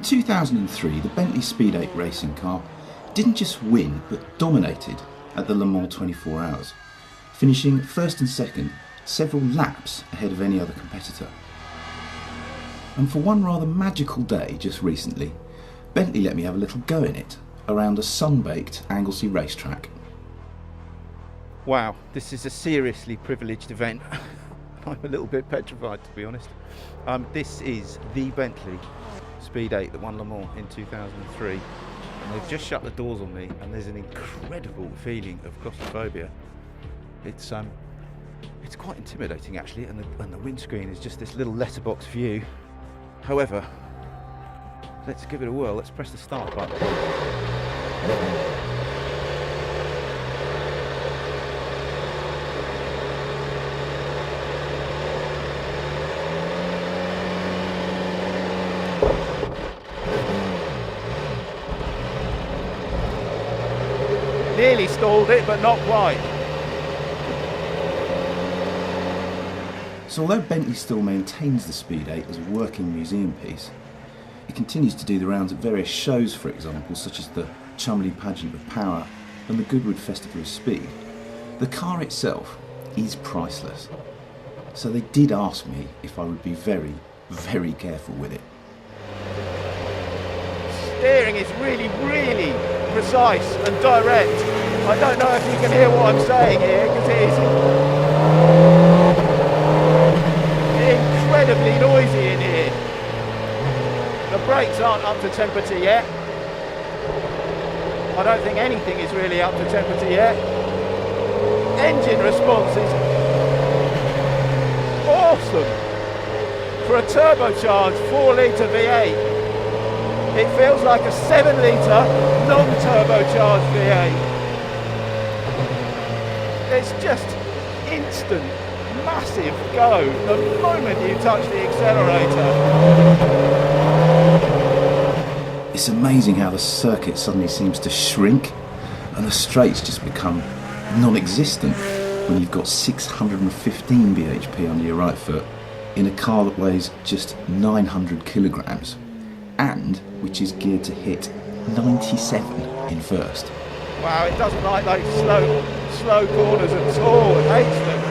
In 2003, the Bentley Speed 8 racing car didn't just win, but dominated at the Le Mans 24 Hours, finishing first and second several laps ahead of any other competitor. And for one rather magical day just recently, Bentley let me have a little go in it around a sun-baked Anglesey racetrack. Wow, this is a seriously privileged event. I'm a little bit petrified, to be honest. This is the Bentley Speed 8 that won Le Mans in 2003, and they've just shut the doors on me, and there's an incredible feeling of claustrophobia. It's quite intimidating actually, and the windscreen is just this little letterbox view. However, let's give it a whirl. Let's press the start button. Nearly stalled it, but not quite. So although Bentley still maintains the Speed 8 as a working museum piece, it continues to do the rounds at various shows, for example, such as the Cholmondeley Pageant of Power and the Goodwood Festival of Speed. The car itself is priceless, so they did ask me if I would be very, very careful with it. Steering is really, really precise and direct. I don't know if you can hear what I'm saying here, because it is incredibly noisy in here. The brakes aren't up to temperature yet. I don't think anything is really up to temperature yet. Engine response is awesome. For a turbocharged 4-litre V8, it feels like a 7-litre non-turbocharged V8. It's just instant, massive go the moment you touch the accelerator. It's amazing how the circuit suddenly seems to shrink and the straights just become non-existent when you've got 615 bhp under your right foot in a car that weighs just 900 kilograms and which is geared to hit 97 in first. Wow, it doesn't like those slow corners at all. It hates them.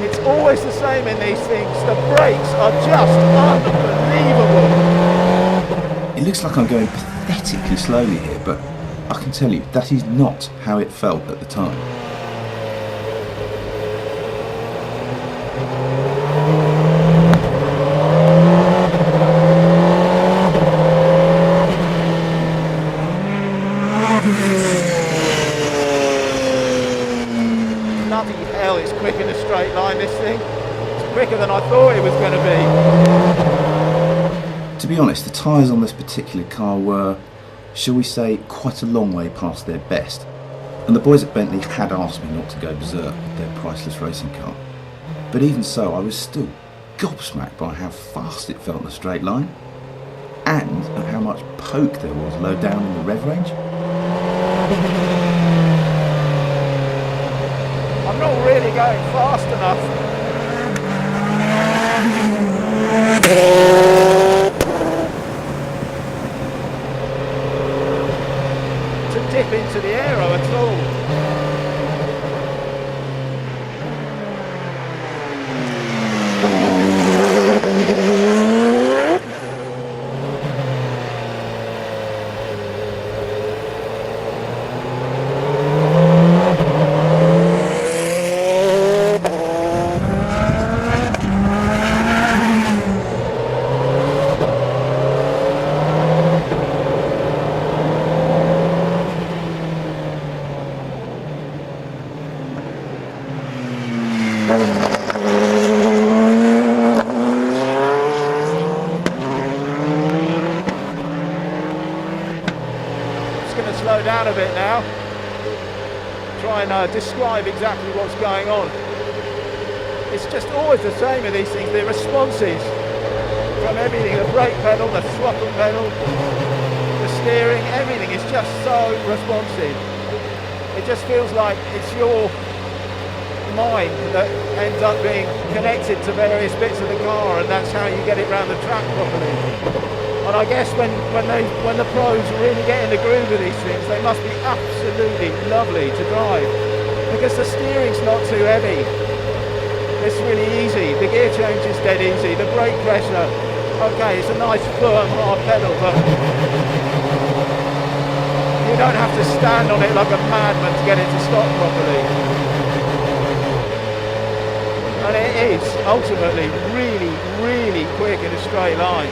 It's always the same in these things. The brakes are just unbelievable. It looks like I'm going pathetically slowly here, but I can tell you that is not how it felt at the time. Bloody hell, it's quick in a straight line, this thing. It's quicker than I thought it was going to be. To be honest, the tyres on this particular car were, shall we say, quite a long way past their best, and the boys at Bentley had asked me not to go berserk with their priceless racing car. But even so, I was still gobsmacked by how fast it felt in a straight line, and at how much poke there was low down in the rev range. I'm not really going fast enough. To dip into the aero at all. Slow down a bit now. Try and describe exactly what's going on. It's just always the same with these things. The responses from everything, the brake pedal, the throttle pedal, the steering, everything is just so responsive. It just feels like it's your mind that ends up being connected to various bits of the car, and that's how you get it round the track properly. And I guess when the pros really get in the groove of these things, they must be absolutely lovely to drive, because the steering's not too heavy. It's really easy. The gear change is dead easy. The brake pressure, okay, it's a nice firm hard pedal, but you don't have to stand on it like a madman to get it to stop properly. And it is ultimately really, really quick in a straight line.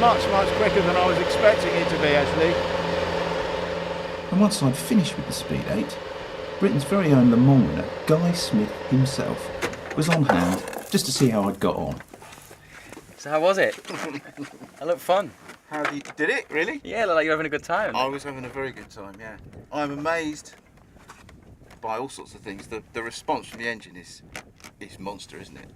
Much quicker than I was expecting it to be, actually. And once I'd finished with the Speed 8, Britain's very own Le Mans winner, Guy Smith himself, was on hand just to see how I'd got on. So how was it? It looked fun. Did it, really? Yeah, it looked like you were having a good time. I was having a very good time, yeah. I'm amazed by all sorts of things. The response from the engine is monster, isn't it?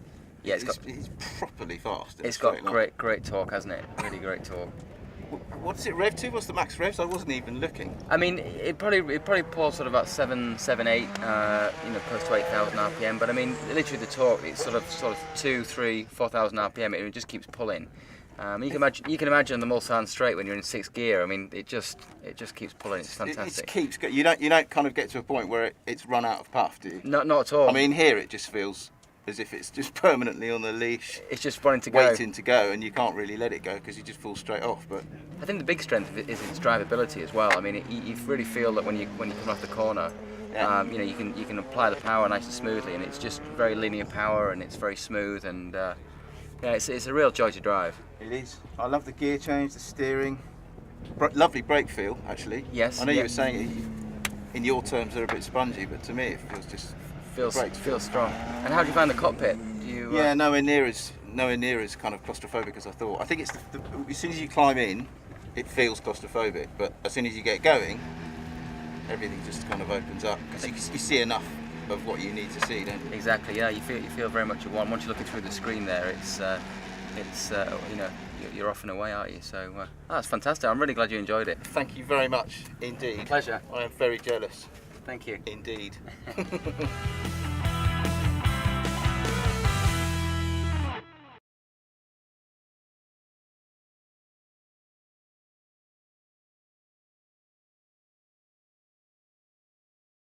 Yeah, it's properly fast. It's got great torque, hasn't it? Really great torque. What does it rev to? What's the max revs? I wasn't even looking. I mean, it probably pulls sort of about 7, 8, close to 8,000 RPM. But I mean, literally the torque, it's sort of 2, 3, 4,000 RPM. It just keeps pulling. You can imagine the Mulsanne straight when you're in 6th gear. I mean, it just keeps pulling. It's fantastic. It keeps. You don't kind of get to a point where it's run out of puff, do you? Not at all. I mean, here it just feels as if it's just permanently on the leash. It's just wanting to go. Waiting to go, and you can't really let it go because you just fall straight off. But I think the big strength of it is its drivability as well. I mean, you really feel that when you come off the corner, yeah. You can apply the power nice and smoothly, and it's just very linear power, and it's very smooth, and yeah, it's a real joy to drive. It is. I love the gear change, the steering, lovely brake feel actually. Yes. I know you were saying in your terms they're a bit spongy, but to me it feels just feels strong. And how do you find the cockpit? Yeah, nowhere near as kind of claustrophobic as I thought. I think it's as soon as you climb in, it feels claustrophobic, but as soon as you get going, everything just kind of opens up because you see enough of what you need to see, don't you? Exactly. Yeah, you feel very much at one. Once you're looking through the screen there, you're off and away, aren't you? So that's fantastic. I'm really glad you enjoyed it. Thank you very much indeed. Pleasure. I am very jealous. Thank you. Indeed.